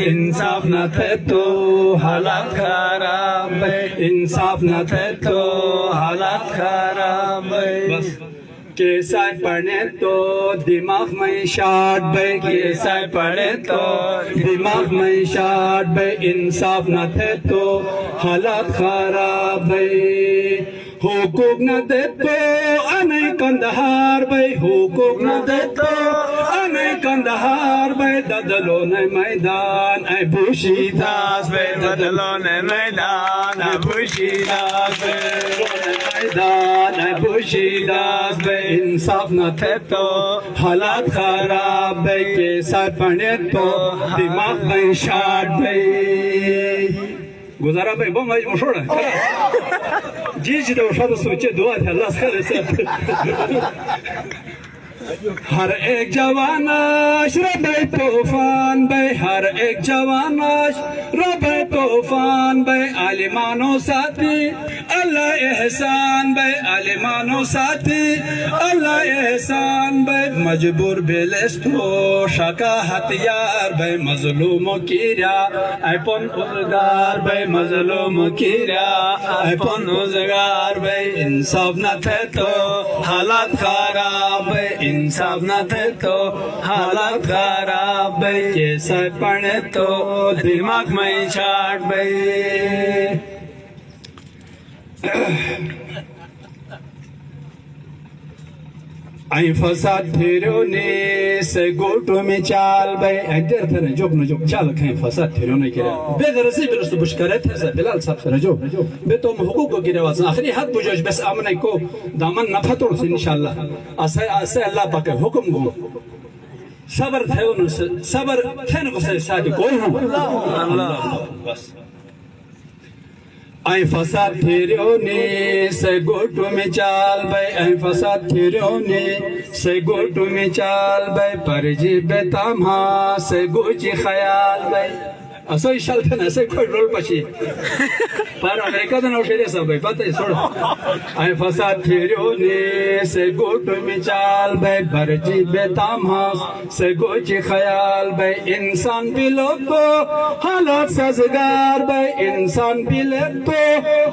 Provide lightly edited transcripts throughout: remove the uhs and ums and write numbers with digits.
इंसाफ न थे तो हालात खराब भाई, इंसाफ न थे तो हालात खराब भाई। बस कैसा पढ़े तो दिमाग में शाट भाई, कैसा पढ़े तो दिमाग में शाट भाई, इंसाफ न थे तो हालात खराब भाई। हुकूक न दे तो अने कंदहार भाई, हुकूक न दे तो अने कंदहार भाई, ददलो ने मैदान ऐ भूशीदास भाई, ददलो ने मैदान ऐ भूशीदास मैदान ऐ भूशीदास भाई। इंसाफ न थे तो हालात खराब भाई, कैसा पढ़े तो दिमाग में शाट भाई। गुजारा भाई बम आज मशहूर है जी जी तो शायद सोचे दुआ थे अल्लाह खैर से। हर एक जवानाश रबे तूफान भाई, हर एक जवानाश रबे तूफान भाई, आलिमानो साथी अल्लाह एहसान भाई, आलिमानो साथी अल्लाह एहसान भाई। मजबूर बेलेस्तो शका हथियार भाई, मजलूमों की रा अपन उजगार भाई, मजलूमों की रा अपन उजगार भाई। इंसाफ न थे तो हालात खराब भाई, इंसाफ न थे तो हालात खराब भाई, कैसा पढ़े तो दिमाग में छाट भाई। आई फसाद फिरो ने से गोटो में चाल भाई, अगर थे जोक न जोक चाल कहीं फसाद फिरो ने किया बेगर से बिरस बुश करे थे से बिलाल साहब से रजो बे तो हुकूक को गिरे वाज आखिरी हाथ बुझोज बस आमने को दामन न फतोड़ से इंशाल्लाह असे अल्लाह पाक हुक्म गो सबर थे उन सबर थे न को से शादी कोई हो अल्लाह बस। आई फसाद फिरो ने से गोटो में चाल भाई, आई फसाद फिरो ने से गोटो में चाल भाई, पर जी बेतामा से गोची ख्याल भाई। असो इशाल थे ना से कोई रोल पची पर अमेरिका तो नौशेरे सब भाई पता है छोड़। आई फसाद फिरो ने से गोटो में चाल भाई, पर जी बेतामा से गोची ख्याल भाई। इंसान बिलो तो हालात सजगार भाई, इंसान बिले तो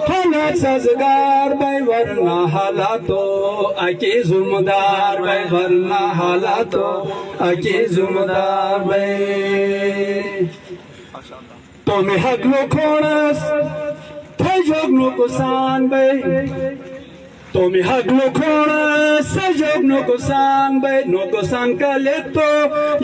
हालात सजगार भाई, वरना हालातो आके जुम्मेदार भाई, वरना हालातो आके जुम्मेदार भाई। तो मैं हक लो खोणस थे जोग नो कुसान भाई, तो मैं हक लो खोणस थे जोग नो कुसान भाई। नो कुसान का ले तो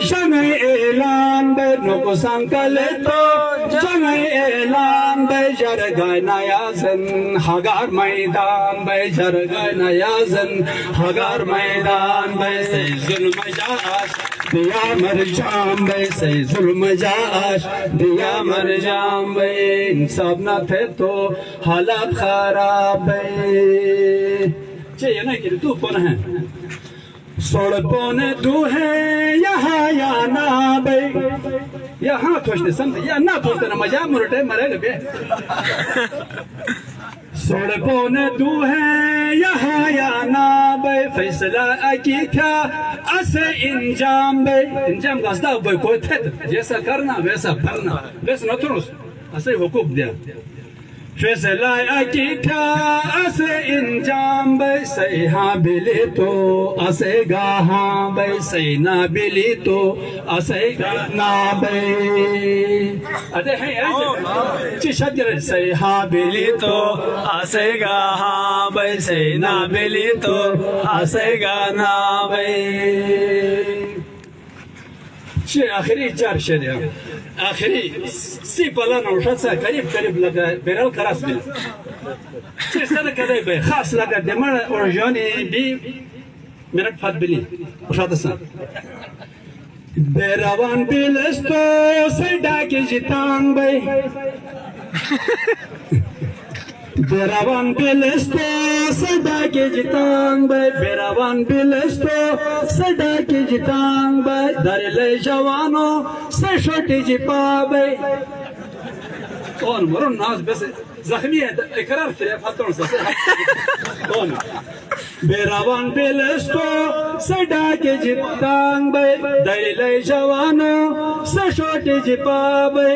जंग ऐलान भाई, नो कुसान का ले तो जंग ऐलान भाई। जर गाय नयाजन हगार मैदान भाई, जर गाय नयाजन हगार मैदान भाई। से जुल्म जाश दिया मर जाम भाई, से जुल्म जाश दिया मर जाम भाई। इंसाफ न थे तो हालात खराब भाई। चाहिए ना कि तू कौन है सोड़ पौने तू है यहाँ या ना भाई, यहाँ थोड़े समझ या ना थोड़े ना मजा मुरटे मरे बे। सोड़ पौने तू है यहाँ या ना भाई, फैसला अकी क्या असे इंजाम भाई। इंजाम गास्ता भाई कोई थे जैसा करना वैसा भरना वैसा न थोड़ा असे हुकूक दिया। फैसला अकी क्या असे इंजाम भाई, सही हाँ बिले तो असे गा हाँ भाई, सही ना बिली तो असे गा ना भाई। अरे है ऐसे शजर सही हाँ बिली तो असे गा हाँ भाई, सही ना बिली तो असे गा ना भाई। आखिरी चार शरिया आखिरी सी पला नौशा सा करीब करीब लगा बेरल खरास बिल सी सदा कदे बे खास लगा दमर और जोनी बी मिनट फत बिली उशात सा बेरावान बिलस्तो सैडा के जितान भाई, बेरावान बिलस्तो सदा के जितांग भाई, बेरावान बिलस्तो सदा के जितांग भाई। दरले जवानों से छोटी जिपा भाई कौन मरो नाज बस زخمی ہے اقرار کرے فتون سے کون بیراوان بیلستو سڈا کے جتانگ بے دلیل جوانو سشوٹی جپا بے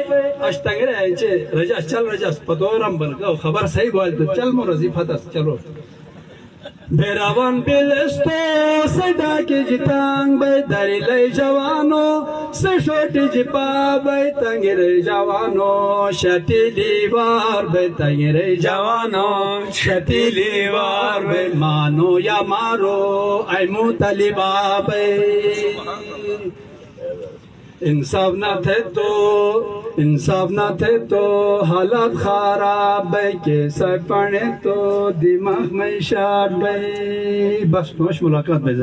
اشتنگ رہے چھے رجاس چل رجاس پتورم بلگو خبر صحیح بولتا چل مو رضی فتس چلو بیراوان بیلستو سڈا کے جتانگ بے دلیل جوانو سشوٹی جپا بے تنگیر جوانو شتیلی وار بے تنگیر جوانو شتیلی وار بے مانو یا مارو ای مطلبا بے انصاف نہ تھے تو حالت خراب بے کیسا پڑھے تو دماغ میں شاد بے بس نوش ملاقات بے